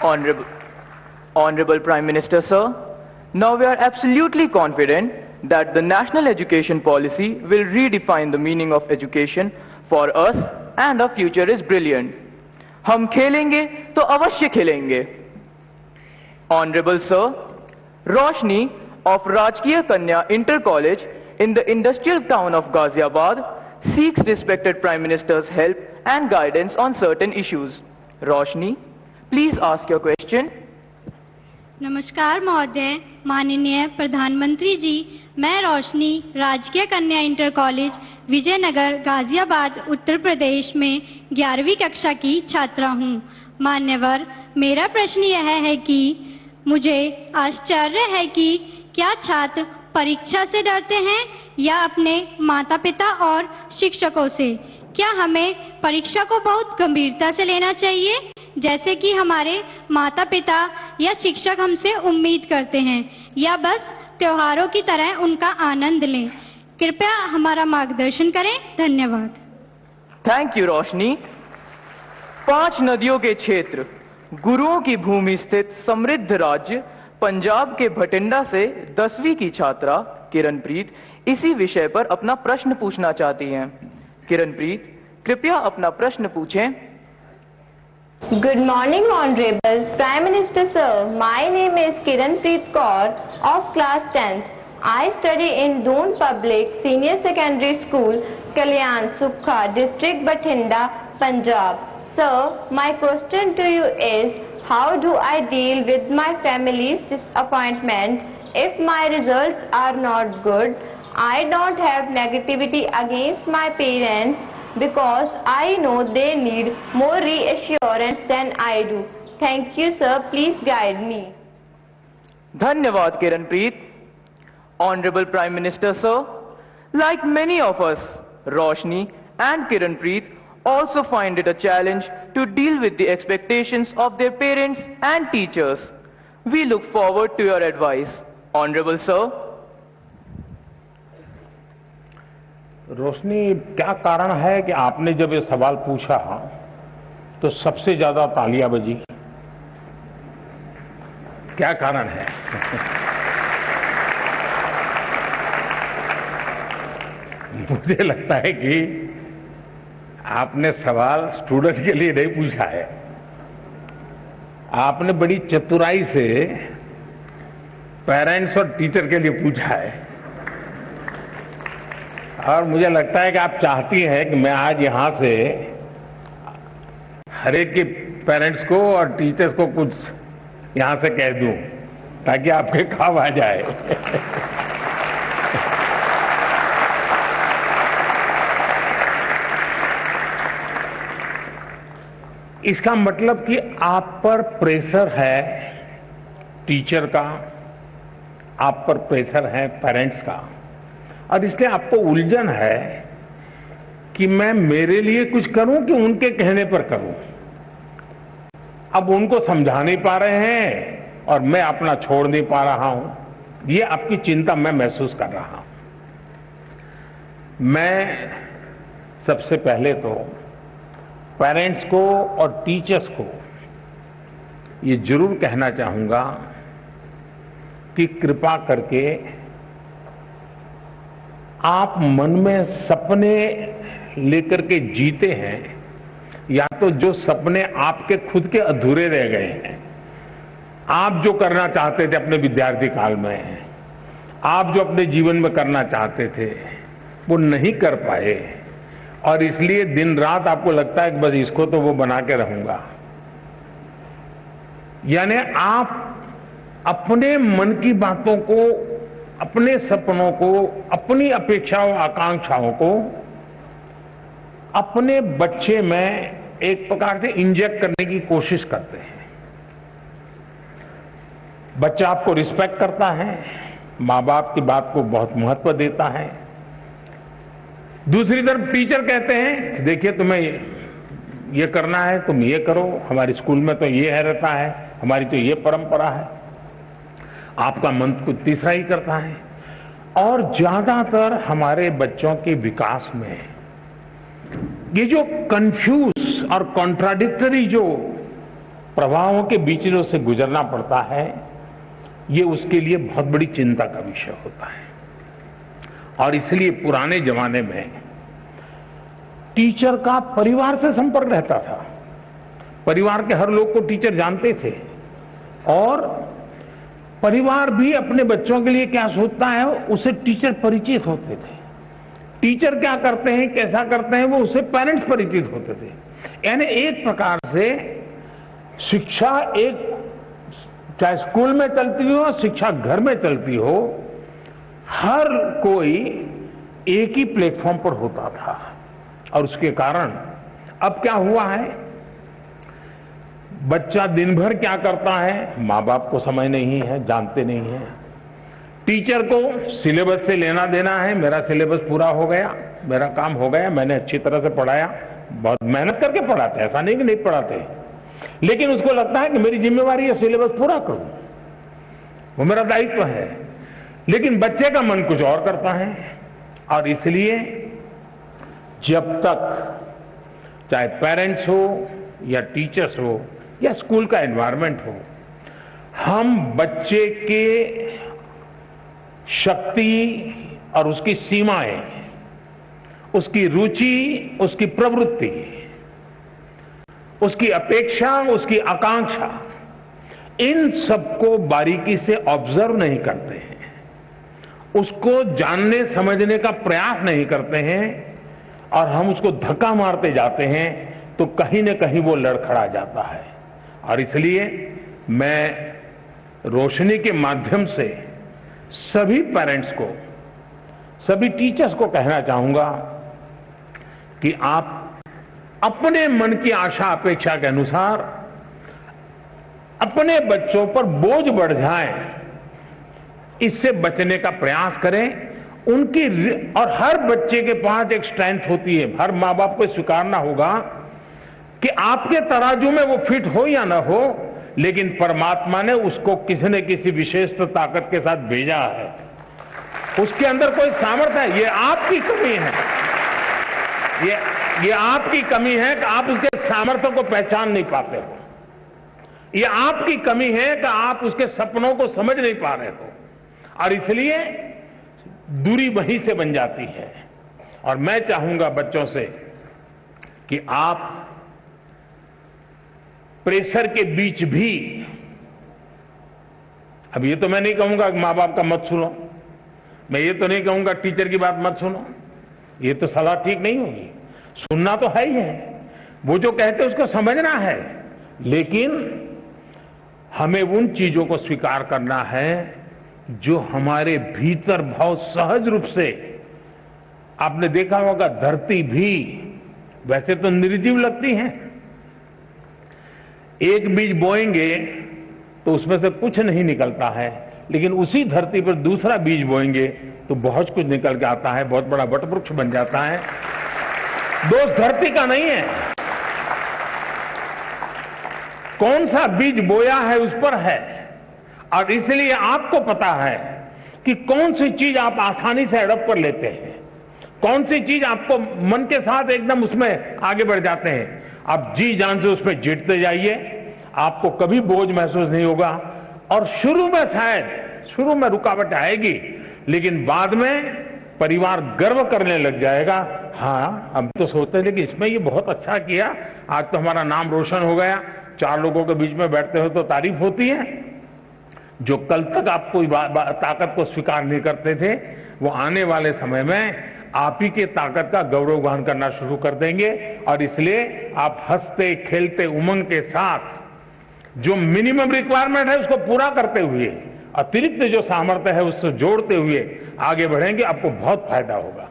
Honorable, Honorable Prime Minister, sir, now we are absolutely confident that the national education policy will redefine the meaning of education for us and our future is brilliant. हम खेलेंगे तो अवश्य खेलेंगे. Honorable sir, Roshni of Rajkiya Kanya Inter College in the industrial town of Ghaziabad seeks respected Prime Minister's help and guidance on certain issues. Roshni, please ask your question. नमस्कार महोदय, माननीय प्रधानमंत्री जी, मैं रोशनी राजकीय कन्या इंटर कॉलेज विजयनगर गाजियाबाद उत्तर प्रदेश में 11वीं कक्षा की छात्रा हूँ. मान्यवर, मेरा प्रश्न यह है कि मुझे आश्चर्य है कि क्या छात्र परीक्षा से डरते हैं या अपने माता पिता और शिक्षकों से. क्या हमें परीक्षा को बहुत गंभीरता से लेना चाहिए जैसे कि हमारे माता पिता या शिक्षक हमसे उम्मीद करते हैं, या बस त्योहारों की तरह उनका आनंद लें? कृपया हमारा मार्गदर्शन करें. धन्यवाद. थैंक यू रोशनी. 5 नदियों के क्षेत्र, गुरुओं की भूमि स्थित समृद्ध राज्य पंजाब के भटिंडा से 10वीं की छात्रा किरणप्रीत इसी विषय पर अपना प्रश्न पूछना चाहती हैं. किरणप्रीत, कृपया अपना प्रश्न पूछें. Good morning, Honorable Prime Minister Sir. My name is Kiranpreet Kaur of class 10th. I study in Doon Public Senior Secondary School, Kalyan Sukha, District Bathinda, Punjab. Sir, my question to you is, how do I deal with my family's disappointment if my results are not good? I don't have negativity against my parents because I know they need more reassurance than I do. Thank you, sir. Please guide me. धन्यवाद Kiranpreet. Honorable Prime Minister, sir, like many of us, Roshni and Kiranpreet also find it a challenge to deal with the expectations of their parents and teachers. We look forward to your advice. Honorable sir. रोशनी, क्या कारण है कि आपने जब ये सवाल पूछा तो सबसे ज्यादा तालियां बजी? क्या कारण है? मुझे लगता है कि आपने सवाल स्टूडेंट के लिए नहीं पूछा है. आपने बड़ी चतुराई से पेरेंट्स और टीचर के लिए पूछा है. और मुझे लगता है कि आप चाहती हैं कि मैं आज यहां से हर एक के पेरेंट्स को और टीचर्स को कुछ यहां से कह दूं ताकि आपके काम आ जाए. इसका मतलब कि आप पर प्रेशर है टीचर का, आप पर प्रेशर है पेरेंट्स का, और इसलिए आपको उलझन है कि मैं मेरे लिए कुछ करूं कि उनके कहने पर करूं. अब उनको समझा नहीं पा रहे हैं और मैं अपना छोड़ नहीं पा रहा हूं. ये आपकी चिंता मैं महसूस कर रहा हूं. मैं सबसे पहले तो पेरेंट्स को और टीचर्स को ये जरूर कहना चाहूंगा कि कृपा करके आप मन में सपने लेकर के जीते हैं, या तो जो सपने आपके खुद के अधूरे रह गए हैं, आप जो करना चाहते थे अपने विद्यार्थी काल में, आप जो अपने जीवन में करना चाहते थे वो नहीं कर पाए, और इसलिए दिन रात आपको लगता है कि बस इसको तो वो बना के रहूंगा. यानी आप अपने मन की बातों को, अपने सपनों को, अपनी अपेक्षाओं आकांक्षाओं को अपने बच्चे में एक प्रकार से इंजेक्ट करने की कोशिश करते हैं. बच्चा आपको रिस्पेक्ट करता है, माँ बाप की बात को बहुत महत्व देता है. दूसरी तरफ टीचर कहते हैं देखिए तुम्हें ये करना है, तुम ये करो, हमारे स्कूल में तो ये है रहता है, हमारी तो ये परंपरा है. आपका मन कुछ तीसरा ही करता है. और ज्यादातर हमारे बच्चों के विकास में ये जो कंफ्यूज और कॉन्ट्राडिक्टरी जो प्रवाहों के बीच में उसे गुजरना पड़ता है, ये उसके लिए बहुत बड़ी चिंता का विषय होता है। और इसलिए पुराने जमाने में टीचर का परिवार से संपर्क रहता था। परिवार के हर लोग को टीचर जानते थे और परिवार भी अपने बच्चों के लिए क्या सोचता है उसे टीचर परिचित होते थे। टीचर क्या करते हैं, कैसा करते हैं, वो उससे पेरेंट्स परिचित होते थे। यानी एक प्रकार से शिक्षा एक, चाहे स्कूल में चलती हो, शिक्षा घर में चलती हो, हर कोई एक ही प्लेटफॉर्म पर होता था। और उसके कारण अब क्या हुआ है, बच्चा दिन भर क्या करता है, माँ बाप को समझ नहीं है, जानते नहीं है। टीचर को सिलेबस से लेना देना है, मेरा सिलेबस पूरा हो गया, मेरा काम हो गया, मैंने अच्छी तरह से पढ़ाया, बहुत मेहनत करके पढ़ाते, ऐसा नहीं कि नहीं पढ़ाते, लेकिन उसको लगता है कि मेरी जिम्मेवारी है सिलेबस पूरा करूं, वो मेरा दायित्व है। लेकिन बच्चे का मन कुछ और करता है। और इसलिए जब तक चाहे पेरेंट्स हो या टीचर्स हो या स्कूल का एनवायरनमेंट हो, हम बच्चे के शक्ति और उसकी सीमाएं, उसकी रुचि, उसकी प्रवृत्ति, उसकी अपेक्षा, उसकी आकांक्षा, इन सबको बारीकी से ऑब्जर्व नहीं करते हैं, उसको जानने समझने का प्रयास नहीं करते हैं और हम उसको धक्का मारते जाते हैं, तो कहीं न कहीं वो लड़खड़ा जाता है। और इसलिए मैं रोशनी के माध्यम से सभी पेरेंट्स को, सभी टीचर्स को कहना चाहूंगा कि आप अपने मन की आशा अपेक्षा के अनुसार अपने बच्चों पर बोझ बढ़ जाए, इससे बचने का प्रयास करें। उनकी और हर बच्चे के पास एक स्ट्रेंथ होती है, हर माँ बाप को स्वीकारना होगा कि आपके तराजू में वो फिट हो या ना हो, लेकिन परमात्मा ने उसको किसी न किसी विशेष ताकत के साथ भेजा है, उसके अंदर कोई सामर्थ्य है। ये आपकी कमी है, ये आपकी कमी है कि आप उसके सामर्थ्य को पहचान नहीं पाते हो। ये आपकी कमी है कि आप उसके सपनों को समझ नहीं पा रहे हो, और इसलिए दूरी वहीं से बन जाती है। और मैं चाहूंगा बच्चों से कि आप प्रेशर के बीच भी, अब ये तो मैं नहीं कहूंगा कि माँ बाप का मत सुनो, मैं ये तो नहीं कहूंगा टीचर की बात मत सुनो, ये तो सलाह ठीक नहीं होगी। सुनना तो है ही है, वो जो कहते हैं उसको समझना है, लेकिन हमें उन चीजों को स्वीकार करना है जो हमारे भीतर बहुत सहज रूप से, आपने देखा होगा धरती भी वैसे तो निर्जीव लगती है, एक बीज बोएंगे तो उसमें से कुछ नहीं निकलता है, लेकिन उसी धरती पर दूसरा बीज बोएंगे तो बहुत कुछ निकल के आता है, बहुत बड़ा वटवृक्ष बन जाता है। दोष धरती का नहीं है, कौन सा बीज बोया है उस पर है। और इसलिए आपको पता है कि कौन सी चीज आप आसानी से अडॉप्ट कर लेते हैं, कौन सी चीज आपको मन के साथ एकदम उसमें आगे बढ़ जाते हैं। आप जी जान से उसमें जीतते जाइए, आपको कभी बोझ महसूस नहीं होगा। और शुरू में शुरू में रुकावट आएगी, लेकिन बाद में परिवार गर्व करने लग जाएगा, हाँ हम तो सोचते थे कि इसमें ये बहुत अच्छा किया, आज तो हमारा नाम रोशन हो गया। 4 लोगों के बीच में बैठते हो तो तारीफ होती है। जो कल तक आपको ताकत को स्वीकार नहीं करते थे, वो आने वाले समय में आप ही के ताकत का गौरवगान करना शुरू कर देंगे। और इसलिए आप हंसते खेलते उमंग के साथ जो मिनिमम रिक्वायरमेंट है उसको पूरा करते हुए, अतिरिक्त जो सामर्थ्य है उससे जोड़ते हुए आगे बढ़ेंगे, आपको बहुत फायदा होगा।